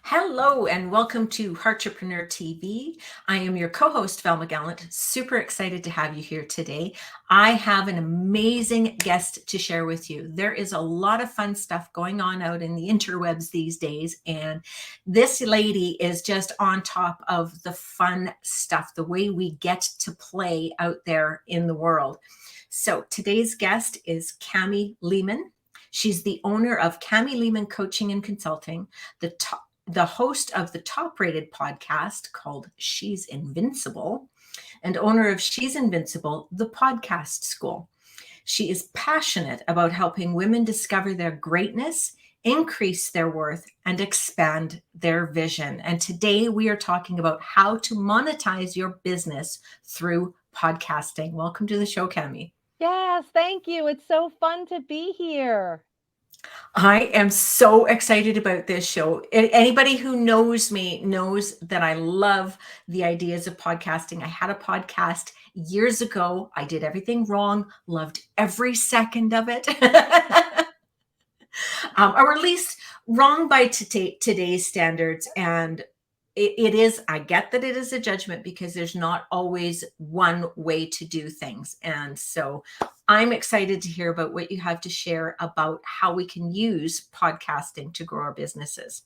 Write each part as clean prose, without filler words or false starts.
Hello and welcome to Heartrepreneur TV. I am your co-host, Velma Gallant. Super excited to have you here today. I have an amazing guest to share with you. There is a lot of fun stuff going on out in the interwebs these days, and this lady is just on top of the fun stuff, the way we get to play out there in the world. So today's guest is Cami Lehman. She's the owner of Cami Lehman Coaching and Consulting, the host of the top-rated podcast called She's Invincible, and owner of She's Invincible, the podcast school. She is passionate about helping women discover their greatness, increase their worth, and expand their vision. And today we are talking about how to monetize your business through podcasting. Welcome to the show, Cami. Yes, thank you. It's so fun to be here. I am so excited about this show. Anybody who knows me knows that I love the ideas of podcasting. I had a podcast years ago. I did everything wrong, loved every second of it. Or at least wrong by today's standards. And it is, I get that it is a judgment because there's not always one way to do things. And so I'm excited to hear about what you have to share about how we can use podcasting to grow our businesses.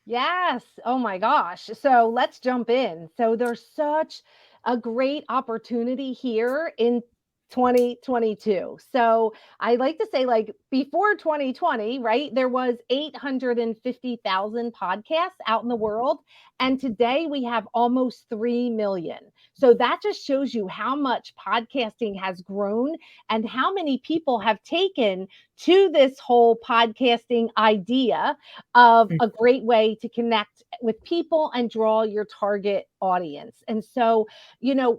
Yes. Oh my gosh. So let's jump in. So there's such a great opportunity here in 2022. So I like to say, like, before 2020, right, there was 850,000 podcasts out in the world. And today we have almost 3 million. So that just shows you how much podcasting has grown and how many people have taken to this whole podcasting idea of a great way to connect with people and draw your target audience. And so,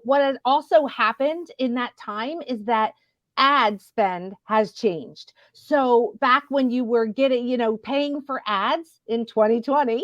what had also happened in that time is that ad spend has changed. So back when you were getting, paying for ads in 2020,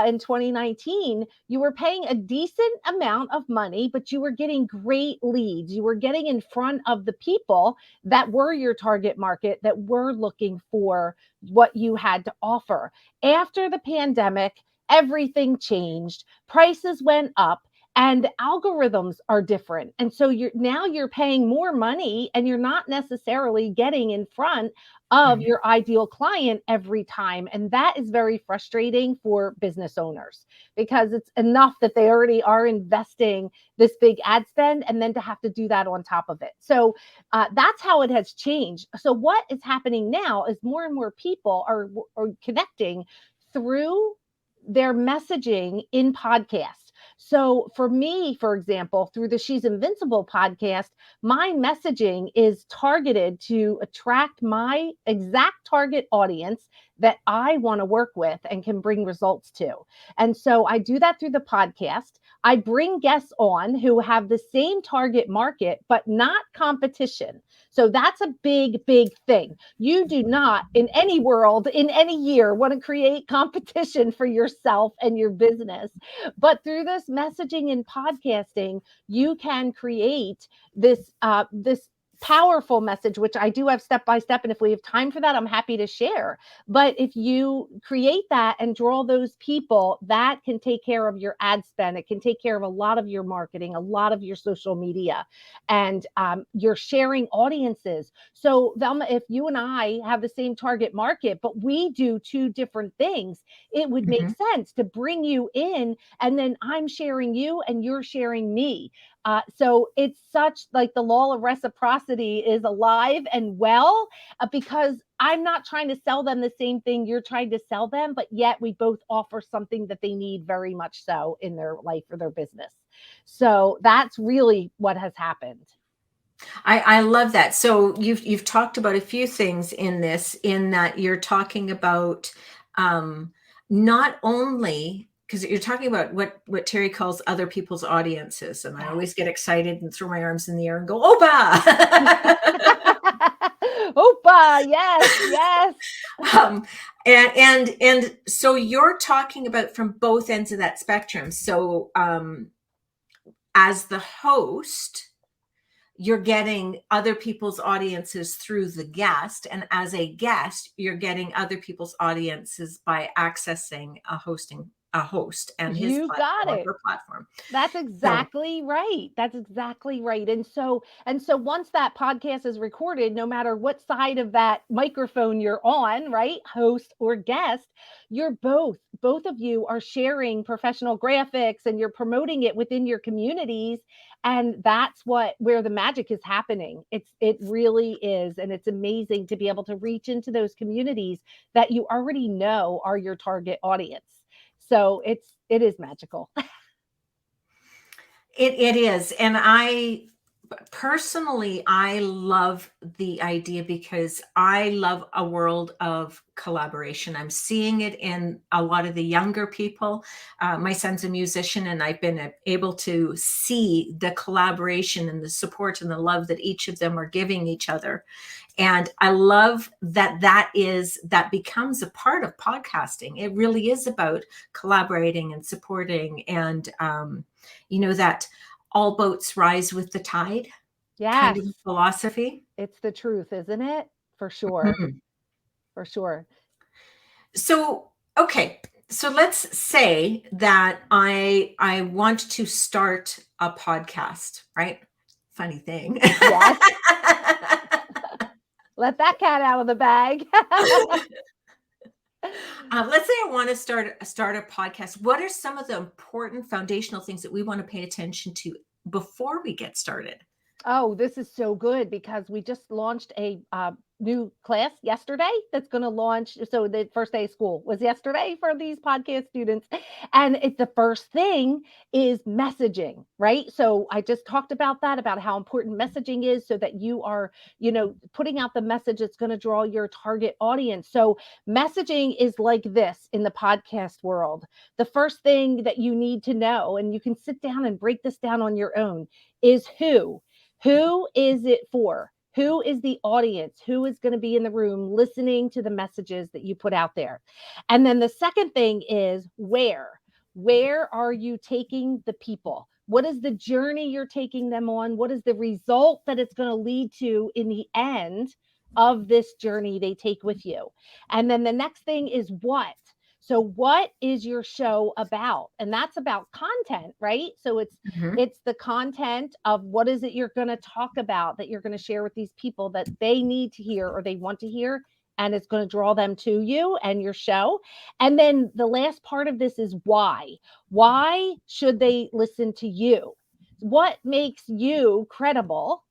in 2019, you were paying a decent amount of money, but you were getting great leads. You were getting in front of the people that were your target market, that were looking for what you had to offer. After the pandemic, everything changed, prices went up, and algorithms are different. And so you're paying more money and you're not necessarily getting in front of Mhm. your ideal client every time. And that is very frustrating for business owners because it's enough that they already are investing this big ad spend and then to have to do that on top of it. So that's how it has changed. So what is happening now is more and more people are connecting through their messaging in podcasts. So for me, for example, through the She's Invincible podcast, my messaging is targeted to attract my exact target audience that I want to work with and can bring results to. And so I do that through the podcast. I bring guests on who have the same target market, but not competition. So that's a big, big thing. You do not, in any world, in any year, want to create competition for yourself and your business. But through this messaging and podcasting, you can create this powerful message, which I do have step by step. And if we have time for that, I'm happy to share. But if you create that and draw those people, that can take care of your ad spend. It can take care of a lot of your marketing, a lot of your social media, and you're sharing audiences. So, Velma, if you and I have the same target market, but we do two different things, it would make Mhm. sense to bring you in and then I'm sharing you and you're sharing me. So it's such like the law of reciprocity is alive and well because I'm not trying to sell them the same thing you're trying to sell them, but yet we both offer something that they need very much so in their life or their business. So that's really what has happened. I love that. So you've talked about a few things in this, in that you're talking about not only because you're talking about what Terry calls other people's audiences, and I Yes. always get excited and throw my arms in the air and go, "Opa!" Opa, yes, yes. um, and so you're talking about from both ends of that spectrum. So as the host, you're getting other people's audiences through the guest. And as a guest, you're getting other people's audiences by accessing a hosting a host and his You got platform, it. her platform. That's So exactly right. That's exactly right. And so once that podcast is recorded, no matter what side of that microphone you're on, right? Host or guest, you're both of you are sharing professional graphics and you're promoting it within your communities. And that's where the magic is happening. It really is. And it's amazing to be able to reach into those communities that you already know are your target audience. So it is magical. it is. And I personally, I love the idea because I love a world of collaboration. I'm seeing it in a lot of the younger people. My son's a musician, and I've been able to see the collaboration and the support and the love that each of them are giving each other. And I love that that becomes a part of podcasting. It really is about collaborating and supporting, and that all boats rise with the tide kind Yes. of philosophy. It's the truth, isn't it? For sure. Mhm. For sure. So, okay. So let's say that I want to start a podcast, right? Funny thing. Yes. Let that cat out of the bag. Let's say I want to start a podcast. What are some of the important foundational things that we want to pay attention to before we get started? Oh, this is so good because we just launched a new class yesterday that's going to launch. So the first day of school was yesterday for these podcast students. And the first thing is messaging, right? So I just talked about that, about how important messaging is so that you are, putting out the message that's going to draw your target audience. So messaging is like this in the podcast world. The first thing that you need to know, and you can sit down and break this down on your own, is who. Who is it for? Who is the audience? Who is going to be in the room listening to the messages that you put out there? And then the second thing is where. Where are you taking the people? What is the journey you're taking them on? What is the result that it's going to lead to in the end of this journey they take with you? And then the next thing is what. So what is your show about? And that's about content, right? So it's Mhm. it's the content of what is it you're going to talk about that you're going to share with these people that they need to hear or they want to hear, and it's going to draw them to you and your show. And then the last part of this is why. Why should they listen to you? What makes you credible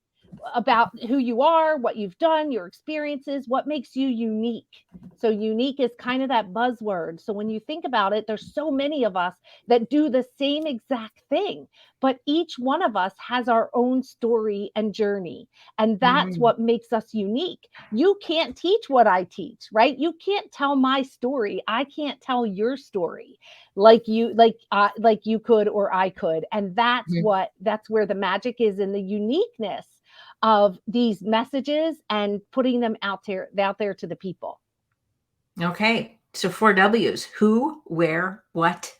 about who you are, what you've done, your experiences, what makes you unique. So unique is kind of that buzzword. So when you think about it, there's so many of us that do the same exact thing, but each one of us has our own story and journey. And that's Mm. what makes us unique. You can't teach what I teach, right? You can't tell my story. I can't tell your story like you could or I could. And Mhm. that's where the magic is in the uniqueness of these messages and putting them out there to the people. Okay. So 4 W's: who, where, what,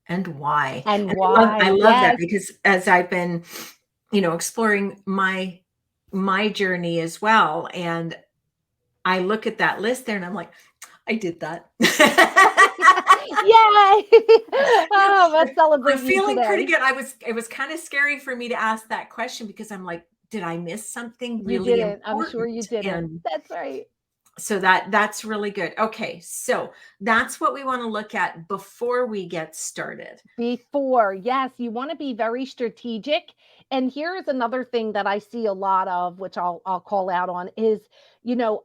and why. And And why? I love that Yes. because as I've been, exploring my journey as well, and I look at that list there and I'm like, I did that. Yay. You know, Oh, let's I'm celebrate you feeling pretty today. good. It was kind of scary for me to ask that question because I'm like, did I miss something You really didn't. I'm sure important? you didn't. And That's right. so that's really good. Okay, so that's what we want to look at before we get started. Before, yes, you want to be very strategic. And here's another thing that I see a lot of, which I'll call out on, is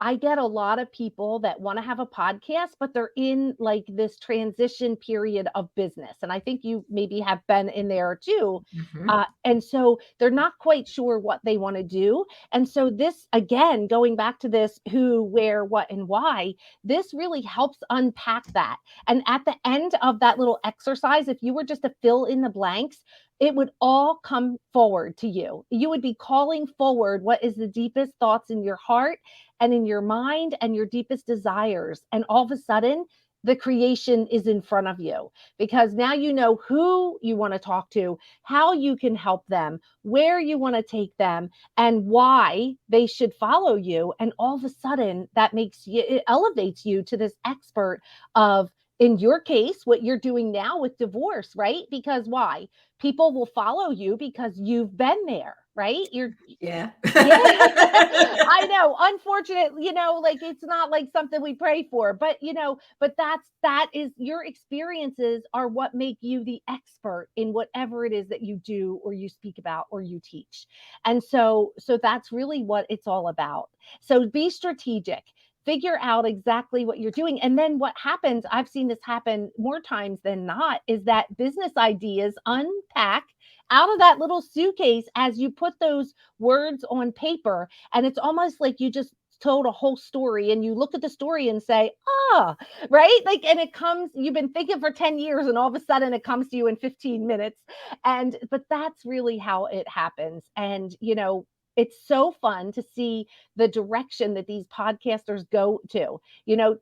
I get a lot of people that want to have a podcast, but they're in like this transition period of business. And I think you maybe have been in there too. Mhm. And so they're not quite sure what they want to do. And so this, again, going back to this who, where, what, and why, this really helps unpack that. And at the end of that little exercise, if you were just to fill in the blanks, it would all come forward to you. You would be calling forward what is the deepest thoughts in your heart and in your mind and your deepest desires. And all of a sudden, the creation is in front of you because now you know who you want to talk to, how you can help them, where you want to take them, and why they should follow you. And all of a sudden, that makes you, it elevates you to this expert of in your case, what you're doing now with divorce, right? Because why? People will follow you because you've been there, right? Yeah. Yeah, I know. Unfortunate, like it's not like something we pray for, but but that is your experiences are what make you the expert in whatever it is that you do or you speak about or you teach. And so that's really what it's all about. So be strategic. Figure out exactly what you're doing. And then what happens, I've seen this happen more times than not, is that business ideas unpack out of that little suitcase as you put those words on paper. And it's almost like you just told a whole story and you look at the story and say, ah, right? Like, and it comes, you've been thinking for 10 years and all of a sudden it comes to you in 15 minutes. But that's really how it happens. And, it's so fun to see the direction that these podcasters go to.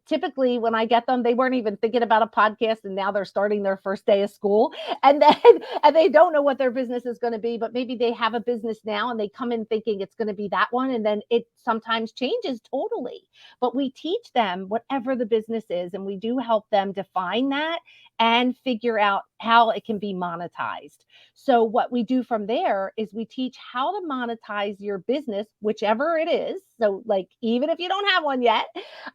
Typically when I get them, they weren't even thinking about a podcast and now they're starting their first day of school. And then and they don't know what their business is going to be, but maybe they have a business now and they come in thinking it's going to be that one, and then it sometimes changes totally. But we teach them whatever the business is, and we do help them define that and figure out how it can be monetized. So what we do from there is we teach how to monetize your business, whichever it is. So like even if you don't have one yet,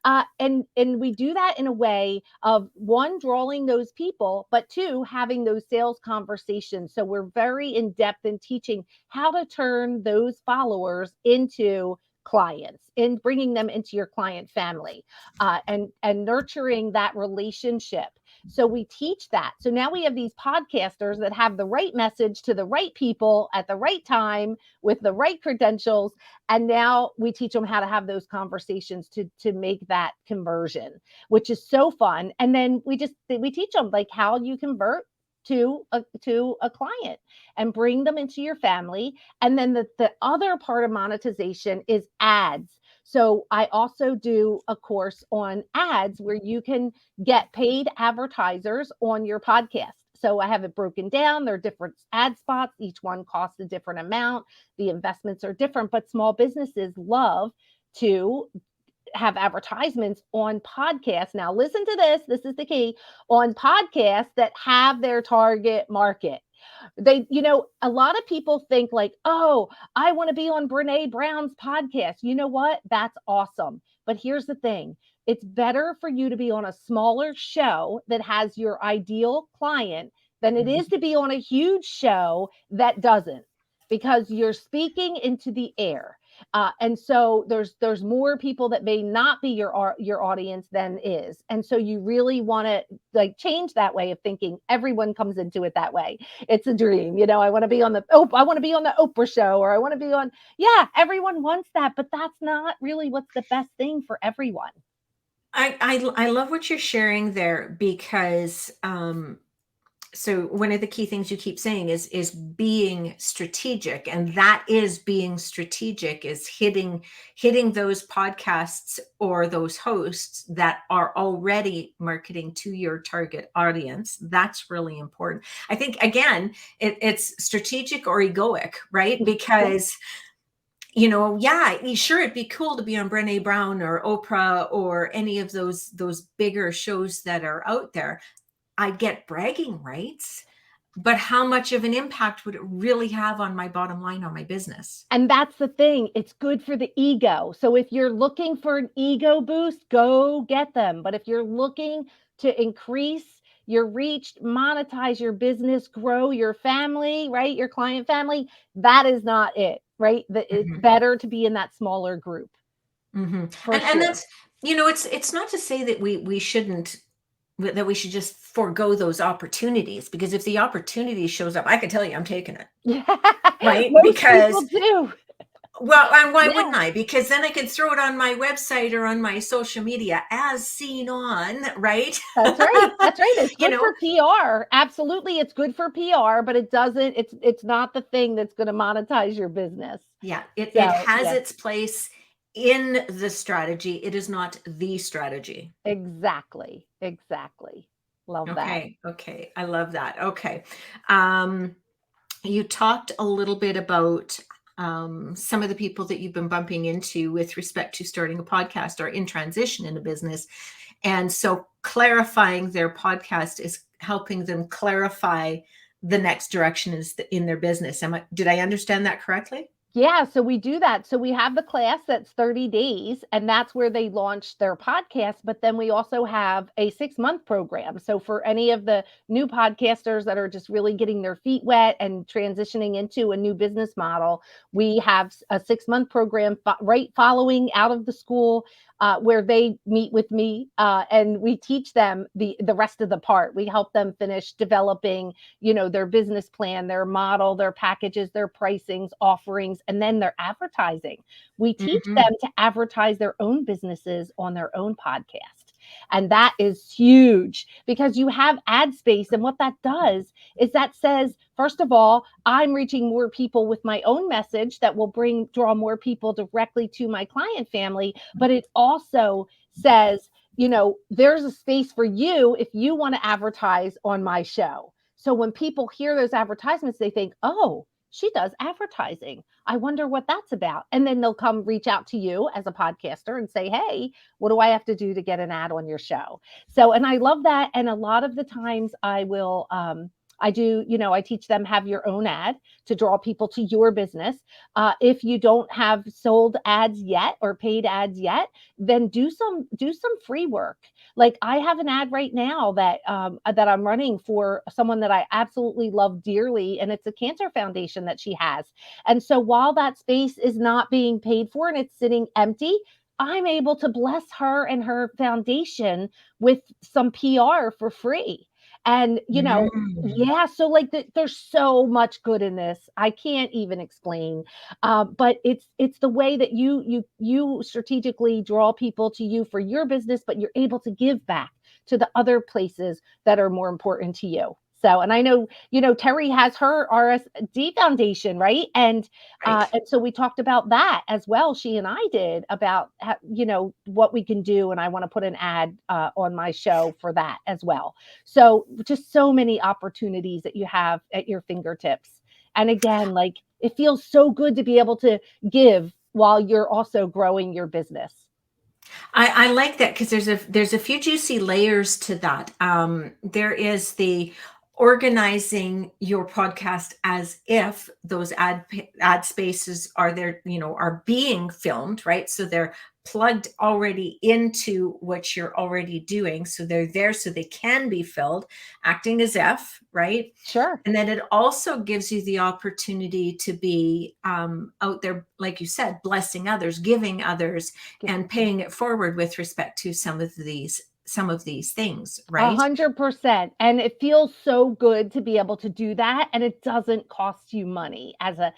and we do that in a way of one, drawing those people, but two, having those sales conversations. So we're very in depth in teaching how to turn those followers into clients, in bringing them into your client family, and nurturing that relationship. So we teach that. So now we have these podcasters that have the right message to the right people at the right time with the right credentials. And now we teach them how to have those conversations to make that conversion, which is so fun. And then we teach them like how you convert to a client and bring them into your family. And then the other part of monetization is ads. So I also do a course on ads where you can get paid advertisers on your podcast. So I have it broken down. There are different ad spots. Each one costs a different amount. The investments are different, but small businesses love to have advertisements on podcasts. Now, listen to this. This is the key, on podcasts that have their target market. A lot of people think like, oh, I want to be on Brene Brown's podcast. You know what? That's awesome. But here's the thing, it's better for you to be on a smaller show that has your ideal client than it is to be on a huge show that doesn't, because you're speaking into the air. And so there's more people that may not be your audience than is, and so you really want to like change that way of thinking. Everyone comes into it that way. It's a dream, I want to be on I want to be on the Oprah show, or I want to be on. Yeah, everyone wants that, but that's not really what's the best thing for everyone. I love what you're sharing there, because so one of the key things you keep saying is being strategic, and that is being strategic is hitting those podcasts or those hosts that are already marketing to your target audience. That's really important. I think again, it's strategic or egoic, right? Yeah. Because yeah, sure, it'd be cool to be on Brené Brown or Oprah or any of those bigger shows that are out there. I get bragging rights, but how much of an impact would it really have on my bottom line, on my business? And that's the thing. It's good for the ego. So if you're looking for an ego boost, go get them. But if you're looking to increase your reach, monetize your business, grow your family, right? Your client family, that is not it, right? It's Mhm, better to be in that smaller group mhm. for And sure. that's, it's not to say that we shouldn't, that we should just forego those opportunities, because if the opportunity shows up, I can tell you I'm taking it, right? Most people Because, do. well, and why Yeah. wouldn't I? Because then I can throw it on my website or on my social media as seen on, right? That's right. That's right. It's you good know, for PR. Absolutely, it's good for PR, but it doesn't. It's not the thing that's going to monetize your business. Yeah, it So has yeah, its place in the strategy. It is not the strategy. exactly, exactly. Love that. Okay, okay. I love that. Okay. Um, you talked a little bit about some of the people that you've been bumping into with respect to starting a podcast or in transition in a business. And so clarifying their podcast is helping them clarify the next direction is in their business. Did I understand that correctly? Yeah, so we do that. So we have the class that's 30 days, and that's where they launch their podcast. But then we also have a 6-month program. So for any of the new podcasters that are just really getting their feet wet and transitioning into a new business model, we have a 6-month program right following out of the school, where they meet with me, and we teach them the rest of the part. We help them finish developing, their business plan, their model, their packages, their pricings, offerings, and then their advertising. We teach Mm-hmm. them to advertise their own businesses on their own podcast. And that is huge because you have ad space. And what that does is that says, first of all, I'm reaching more people with my own message that will draw more people directly to my client family. But it also says, there's a space for you if you want to advertise on my show. So when people hear those advertisements, they think, oh, she does advertising. I wonder what that's about. And then they'll come reach out to you as a podcaster and say, hey, what do I have to do to get an ad on your show? So, and I love that. And a lot of the times I teach them have your own ad to draw people to your business. If you don't have sold ads yet or paid ads yet, then do some free work. Like I have an ad right now that I'm running for someone that I absolutely love dearly, and it's a cancer foundation that she has. And so while that space is not being paid for and it's sitting empty, I'm able to bless her and her foundation with some PR for free. And Mm. yeah, so like there's so much good in this. I can't even explain. But it's the way that you strategically draw people to you for your business, but you're able to give back to the other places that are more important to you. So, and I know, Terry has her RSD foundation, right? Right. And so we talked about that as well. She and I did about, what we can do. And I want to put an ad on my show for that as well. So just so many opportunities that you have at your fingertips. And again, like it feels so good to be able to give while you're also growing your business. I like that because there's a few juicy layers to that. There is the organizing your podcast as if those ad spaces are there, are being filmed, right? So they're plugged already into what you're already doing. So they're there so they can be filled, acting as if, right? Sure. And then it also gives you the opportunity to be out there, like you said, blessing others, giving others, and paying it forward with respect to some of these things, right? 100%. And it feels so good to be able to do that. And it doesn't cost you money. As a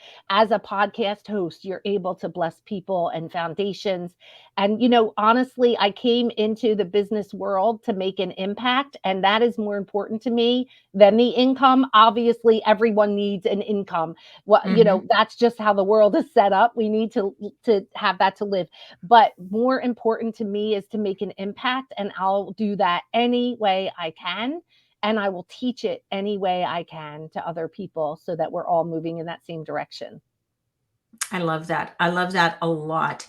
podcast host, you're able to bless people and foundations. And honestly, I came into the business world to make an impact. And that is more important to me than the income. Obviously, everyone needs an income. Well, Hmm. that's just how the world is set up. We need to have that to live. But more important to me is to make an impact, and I'll do that any way I can. And I will teach it any way I can to other people so that we're all moving in that same direction. I love that. I love that a lot.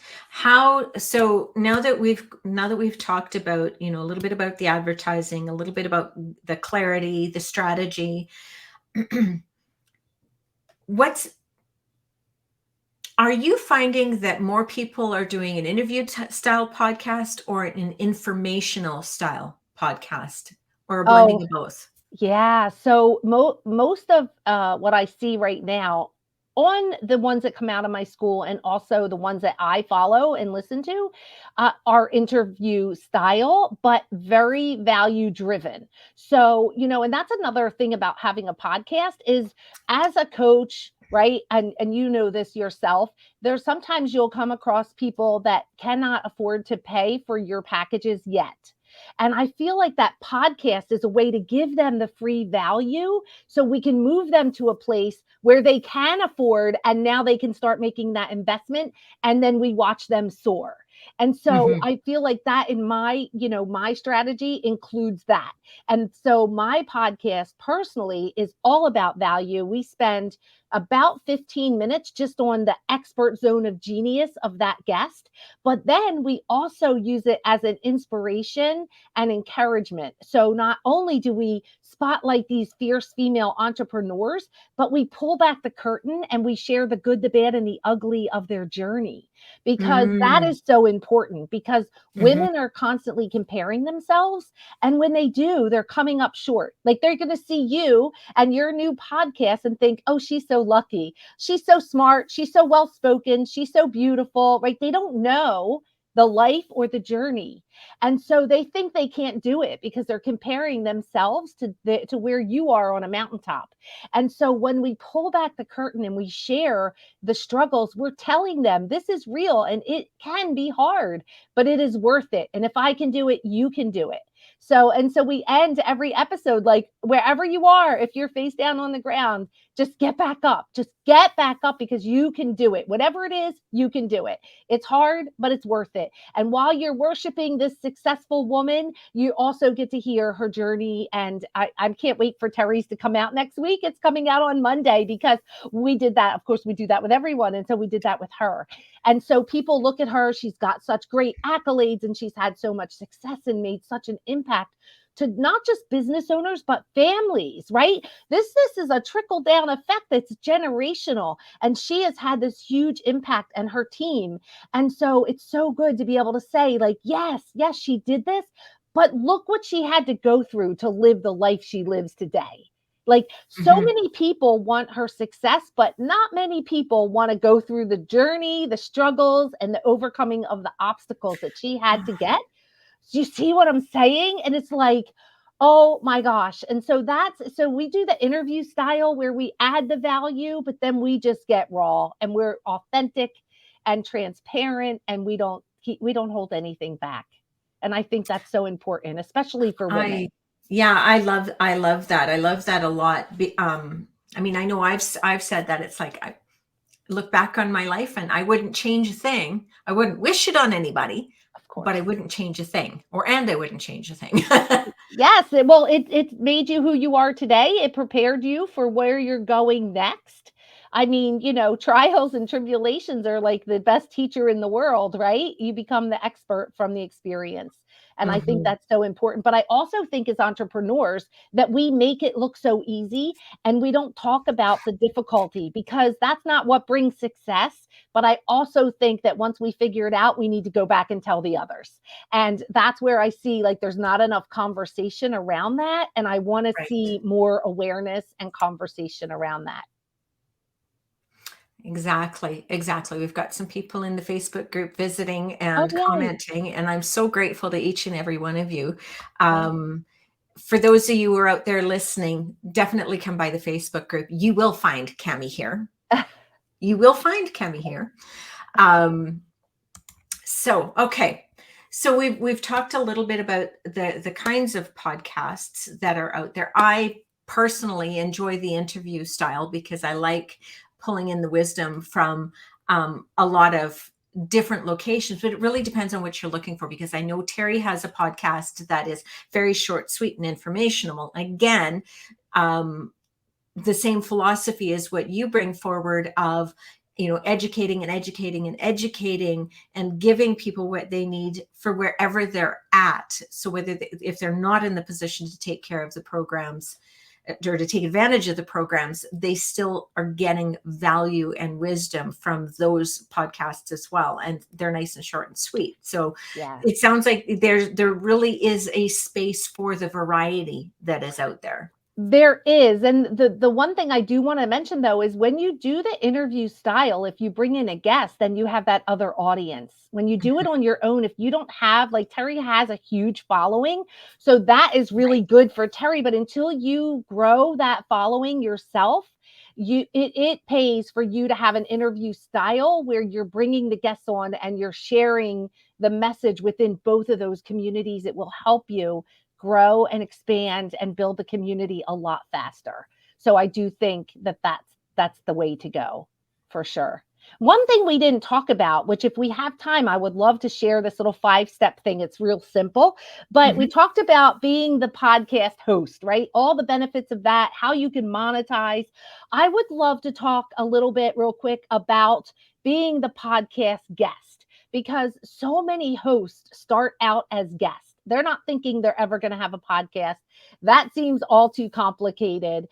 So now that we've talked about, a little bit about the advertising, a little bit about the clarity, the strategy, what's are you finding that more people are doing an interview style podcast or an informational style podcast or a blending Oh, of both? yeah. So most of what I see right now on the ones that come out of my school and also the ones that I follow and listen to are interview style, but very value driven. So, and that's another thing about having a podcast is as a coach, right? And you know this yourself, there's sometimes you'll come across people that cannot afford to pay for your packages yet. And I feel like that podcast is a way to give them the free value so we can move them to a place where they can afford and now they can start making that investment and then we watch them soar. And so Mhm. I feel like that in my strategy includes that. And so my podcast personally is all about value. We spend about 15 minutes just on the expert zone of genius of that guest. But then we also use it as an inspiration and encouragement. So not only do we spotlight these fierce female entrepreneurs, but we pull back the curtain and we share the good, the bad, and the ugly of their journey, because that Mm, is so important, because mhm. women are constantly comparing themselves. And when they do, they're coming up short. Like they're going to see you and your new podcast and think, oh, she's so lucky. She's so smart. She's so well spoken. She's so beautiful, right? They don't know the life or the journey. And so they think they can't do it because they're comparing themselves to where you are on a mountaintop. And so when we pull back the curtain and we share the struggles, we're telling them this is real and it can be hard, but it is worth it. And if I can do it, you can do it. So we end every episode like, wherever you are, if you're face down on the ground, just get back up. Just get back up, because you can do it. Whatever it is, you can do it. It's hard, but it's worth it. And while you're worshiping this successful woman, you also get to hear her journey. And I can't wait for Terry's to come out next week. It's coming out on Monday, because we did that. Of course, we do that with everyone. And so we did that with her. And so people look at her. She's got such great accolades and she's had so much success and made such an impact to not just business owners, but families, right? This is a trickle down effect that's generational. And she has had this huge impact, and her team. And so it's so good to be able to say, like, yes, yes, she did this, but look what she had to go through to live the life she lives today. Like, so Mhm. many people want her success, but not many people want to go through the journey, the struggles, and the overcoming of the obstacles that she had to get. Do you see what I'm saying? And it's like, oh my gosh. And so we do the interview style where we add the value, but then we just get raw and we're authentic and transparent, and we don't hold anything back. And I think that's so important, especially for I women. Yeah, I love that. I love that a lot. I mean, I know I've said that. It's like I look back on my life and I wouldn't change a thing. I wouldn't wish it on anybody, Of but I course. wouldn't change a thing. And I wouldn't change a thing. Yes, well, it made you who you are today. It prepared you for where you're going next. I mean, trials and tribulations are like the best teacher in the world, right? You become the expert from the experience. And I think Mhm. that's so important. But I also think as entrepreneurs that we make it look so easy and we don't talk about the difficulty, because that's not what brings success. But I also think that once we figure it out, we need to go back and tell the others. And that's where I see like there's not enough conversation around that. And I want to Right. see more awareness and conversation around that. Exactly. Exactly. We've got some people in the Facebook group visiting Oh, and yay. commenting, and I'm so grateful to each and every one of you. Yeah. For those of you who are out there listening, definitely come by the Facebook group. You will find Cami here. You will find Cami here. Um, okay. So we've talked a little bit about the kinds of podcasts that are out there. I personally enjoy the interview style because I like pulling in the wisdom from a lot of different locations, but it really depends on what you're looking for, because I know Terry has a podcast that is very short, sweet, and informational. Again, um, the same philosophy as what you bring forward of, educating and educating and educating and giving people what they need for wherever they're at. So if they're not in the position to take care of the programs or to take advantage of the programs, they still are getting value and wisdom from those podcasts as well, and they're nice and short and sweet. So Yeah. it sounds like there really is a space for the variety that is out there. There is. And the one thing I do want to mention though is when you do the interview style, if you bring in a guest, then you have that other audience. When you do it on your own, if you don't have, like, Terry has a huge following, so that is really Right. good for Terry. But until you grow that following yourself, it pays for you to have an interview style where you're bringing the guests on and you're sharing the message within both of those communities. It will help you grow and expand and build the community a lot faster. So I do think that that's the way to go, for sure. One thing we didn't talk about, which if we have time, I would love to share this little 5-step thing. It's real simple, but we Mhm. talked about being the podcast host, right? All the benefits of that, how you can monetize. I would love to talk a little bit real quick about being the podcast guest because so many hosts start out as guests. They're not thinking they're ever going to have a podcast. That seems all too complicated.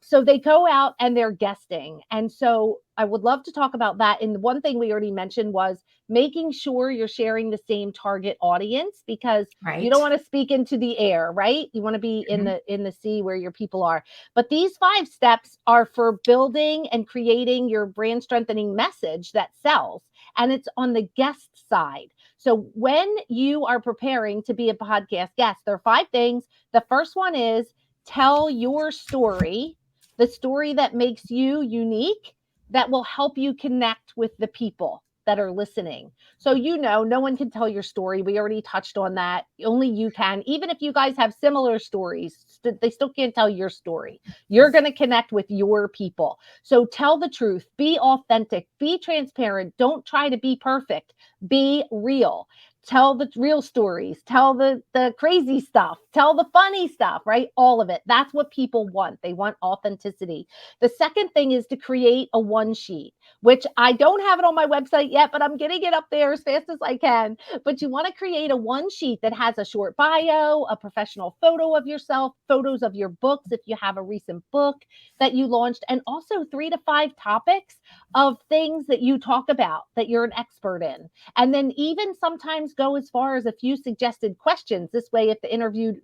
So they go out and they're guesting. And so I would love to talk about that. And one thing we already mentioned was making sure you're sharing the same target audience because you don't Right. want to speak into the air, right? You want to be in Mhm. the sea where your people are. But these 5 steps are for building and creating your brand strengthening message that sells. And it's on the guest side. So when you are preparing to be a podcast guest, there are 5 things. The first one is tell your story, the story that makes you unique, that will help you connect with the people that are listening. So, no one can tell your story. We already touched on that. Only you can. Even if you guys have similar stories, they still can't tell your story. You're going to connect with your people. So, tell the truth, be authentic, be transparent. Don't try to be perfect, be real. Tell the real stories, tell the crazy stuff, tell the funny stuff, right? All of it. That's what people want. They want authenticity. The second thing is to create a one sheet, which I don't have it on my website yet, but I'm getting it up there as fast as I can. But you want to create a one sheet that has a short bio, a professional photo of yourself, photos of your books if you have a recent book that you launched, and also 3 to 5 topics of things that you talk about that you're an expert in. And then even sometimes go as far as a few suggested questions. This way, if the interviewed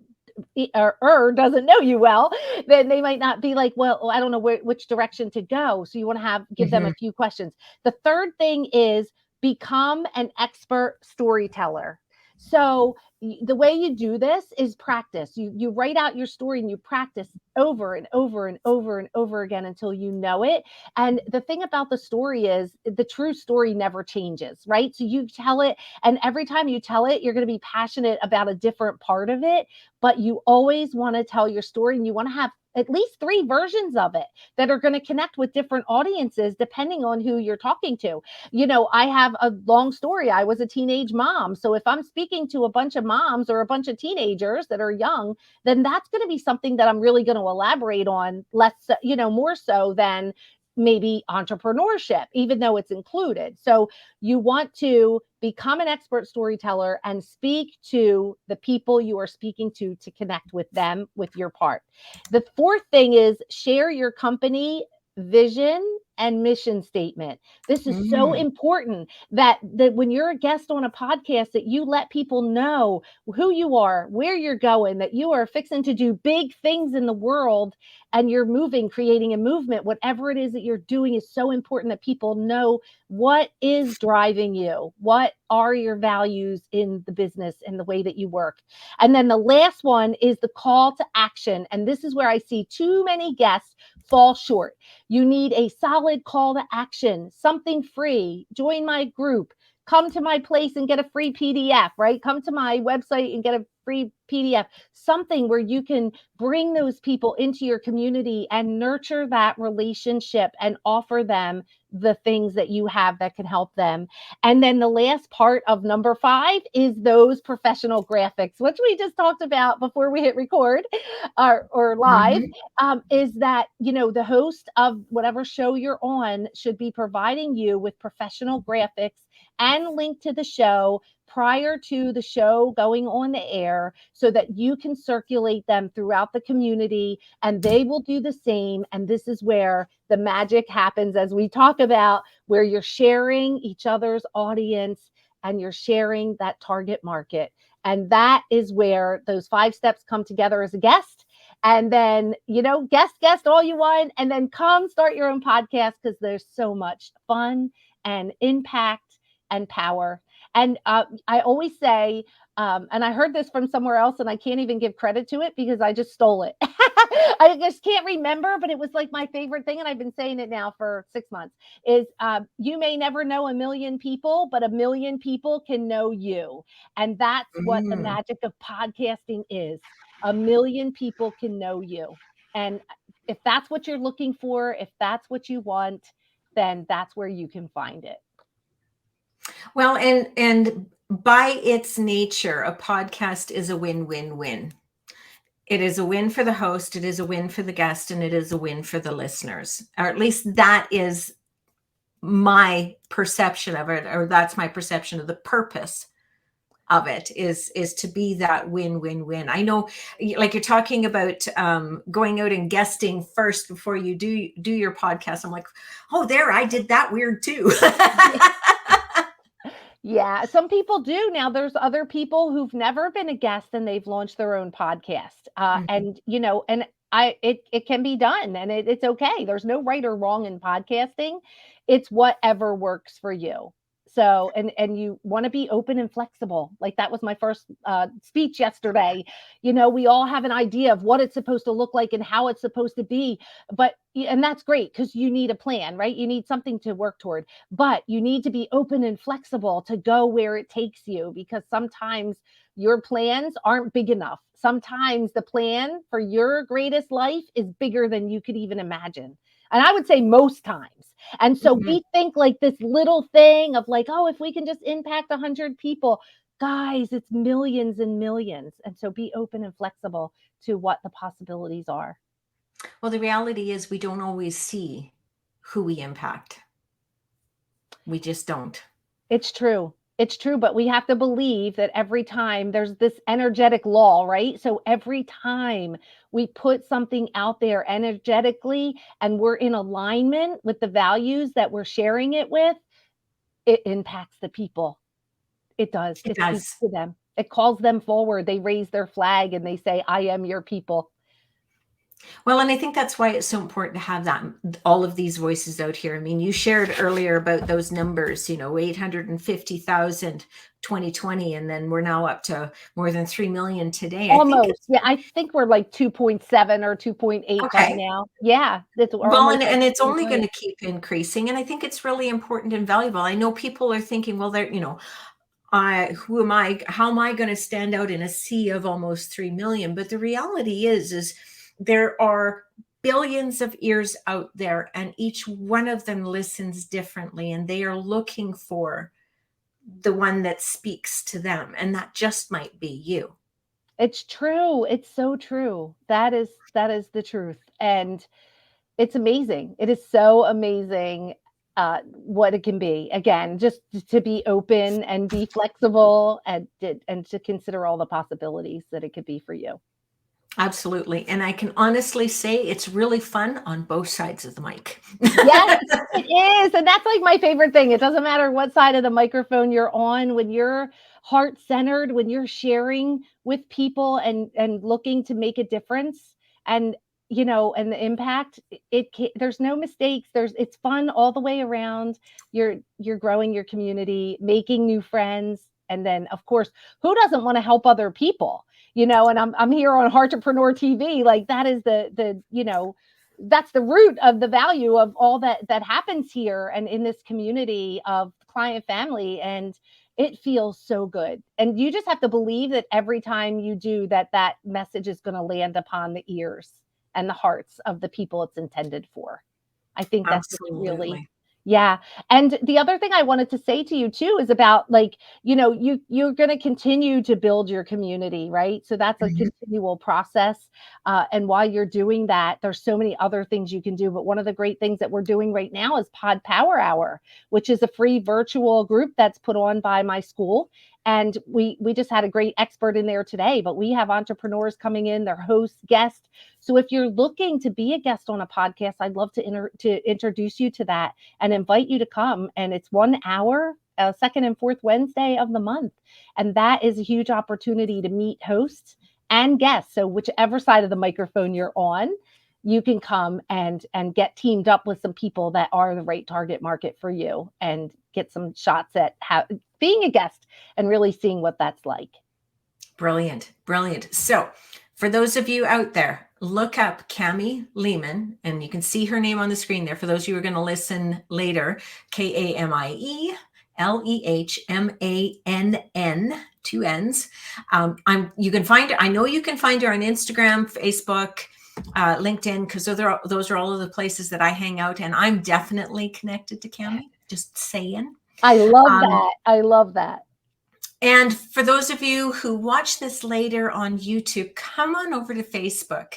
or doesn't know you well, then they might not be like, well, I don't know which direction to go. So you want to give them a Mhm. few questions. The third thing is become an expert storyteller. So the way you do this is practice. You write out your story and you practice over and over and over and over again until you know it. And the thing about the story is the true story never changes, right? So you tell it, and every time you tell it, you're going to be passionate about a different part of it, but you always want to tell your story and you want to have at least 3 versions of it that are going to connect with different audiences depending on who you're talking to. I have a long story. I was a teenage mom. So if I'm speaking to a bunch of moms or a bunch of teenagers that are young, then that's going to be something that I'm really going to elaborate on less, more so than maybe entrepreneurship, even though it's included. So you want to become an expert storyteller and speak to the people you are speaking to connect with them with your part. The fourth thing is share your company vision and mission statement. This is so Mm. important that when you're a guest on a podcast that you let people know who you are, where you're going, that you are fixing to do big things in the world and you're moving, creating a movement, whatever it is that you're doing is so important that people know what is driving you, what are your values in the business and the way that you work. And then the last one is the call to action. And this is where I see too many guests fall short. You need a solid call to action, something free. Join my group. Come to my place and get a free PDF, right? Come to my website and get a free PDF, something where you can bring those people into your community and nurture that relationship and offer them the things that you have that can help them. And then the last part of number 5 is those professional graphics, which we just talked about before we hit record or live. Mhm. Is that, the host of whatever show you're on should be providing you with professional graphics and link to the show prior to the show going on the air so that you can circulate them throughout the community and they will do the same. And this is where the magic happens, as we talk about, where you're sharing each other's audience and you're sharing that target market. And that is where those 5 steps come together as a guest. And then, guest all you want, and then come start your own podcast because there's so much fun and impact and power. And I always say, and I heard this from somewhere else, and I can't even give credit to it because I just stole it. I just can't remember, but it was like my favorite thing, and I've been saying it now for 6 months. Is you may never know a million people, but a million people can know you, and that's what the Mm. magic of podcasting is. A million people can know you, and if that's what you're looking for, if that's what you want, then that's where you can find it. Well, and by its nature, a podcast is a win-win-win. It is a win for the host, it is a win for the guest, and it is a win for the listeners. Or at least that is my perception of it, or that's my perception of the purpose of it, is to be that win-win-win. I know, like you're talking about going out and guesting first before you do your podcast. I'm like, oh, there, I did that weird too. Yeah, some people do. Now, there's other people who've never been a guest and they've launched their own podcast. Mhm. And and it can be done, and it's okay. There's no right or wrong in podcasting. It's whatever works for you. So, and you want to be open and flexible. Like that was my first speech yesterday. We all have an idea of what it's supposed to look like and how it's supposed to be, and that's great because you need a plan, right? You need something to work toward, but you need to be open and flexible to go where it takes you, because sometimes your plans aren't big enough. Sometimes the plan for your greatest life is bigger than you could even imagine. And I would say most times. And so Mhm. we think like this little thing of like, oh, if we can just impact 100 people, guys, it's millions and millions. And so be open and flexible to what the possibilities are. Well, the reality is we don't always see who we impact. We just don't. It's true. It's true, but we have to believe that every time there's this energetic law, right? So every time we put something out there energetically and we're in alignment with the values that we're sharing it with, it impacts the people. It does. It It speaks does. to them. It calls them forward. They raise their flag and they say, I am your people. Well, and I think that's why it's so important to have that, all of these voices out here. I mean, you shared earlier about those numbers, 850,000 2020, and then we're now up to more than 3 million today. I think Almost. it's Yeah, I think we're like 2.7 or 2.8 by okay. now. Yeah, it's we're Well, almost and, at and it's 3 only going million. to keep increasing. And I think it's really important and valuable. I know people are thinking, well, who am I? How am I going to stand out in a sea of almost 3 million? But the reality is there are billions of ears out there, and each one of them listens differently, and they are looking for the one that speaks to them. And that just might be you. It's true. It's so true. That is the truth. And it's amazing. It is so amazing what it can be. Again, just to be open and be flexible and to consider all the possibilities that it could be for you. Absolutely. And I can honestly say it's really fun on both sides of the mic. Yes, it is. And that's like my favorite thing. It doesn't matter what side of the microphone you're on, when you're heart-centered, when you're sharing with people and looking to make a difference and and the impact, there's no mistakes. It's fun all the way around. You're growing your community, making new friends, and then of course, who doesn't want to help other people? And I'm here on Entrepreneur TV. Like that is that's the root of the value of all that happens here and in this community of client family, and it feels so good. And you just have to believe that every time you do that message is going to land upon the ears and the hearts of the people it's intended for. I think that's just really, Absolutely. yeah. And the other thing I wanted to say to you too is about like, you're going to continue to build your community, right? So that's a Mhm. continual process. And while you're doing that, there's so many other things you can do. But one of the great things that we're doing right now is Pod Power Hour, which is a free virtual group that's put on by my school. And we just had a great expert in there today, but we have entrepreneurs coming in, their hosts, guests. So if you're looking to be a guest on a podcast, I'd love to introduce you to that and invite you to come. And it's 1 hour, second and fourth Wednesday of the month. And that is a huge opportunity to meet hosts and guests. So whichever side of the microphone you're on, you can come and get teamed up with some people that are the right target market for you and get some shots at being a guest and really seeing what that's like. Brilliant. Brilliant. So, for those of you out there, look up Cami Lehman, and you can see her name on the screen there. For those of you who are going to listen later, KamiLehmann, 2 N's. You can find her. I know you can find her on Instagram, Facebook, LinkedIn, because those are all of the places that I hang out, and I'm definitely connected to Cami. Just saying. I love Um, that. I love that. And for those of you who watch this later on YouTube, come on over to Facebook.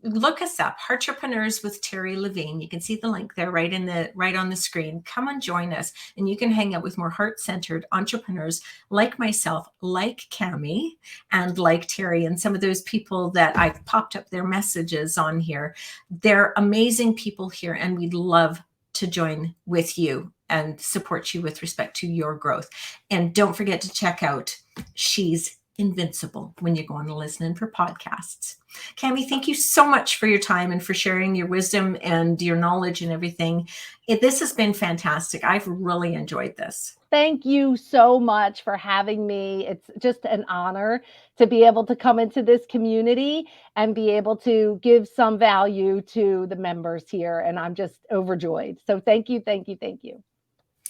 Look us up, Entrepreneurs with Terry Levine. You can see the link there right on the screen. Come and join us, and you can hang out with more heart-centered entrepreneurs like myself, like Cami, and like Terry, and some of those people that I've popped up their messages on here. They're amazing people here, and we'd love to join with you and support you with respect to your growth. And don't forget to check out She's Invincible when you go on to listen for podcasts. Cami, thank you so much for your time and for sharing your wisdom and your knowledge and everything. This has been fantastic. I've really enjoyed this. Thank you so much for having me. It's just an honor to be able to come into this community and be able to give some value to the members here. And I'm just overjoyed. So thank you, thank you, thank you.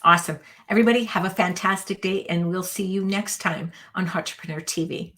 Awesome. Everybody have a fantastic day, and we'll see you next time on Entrepreneur TV.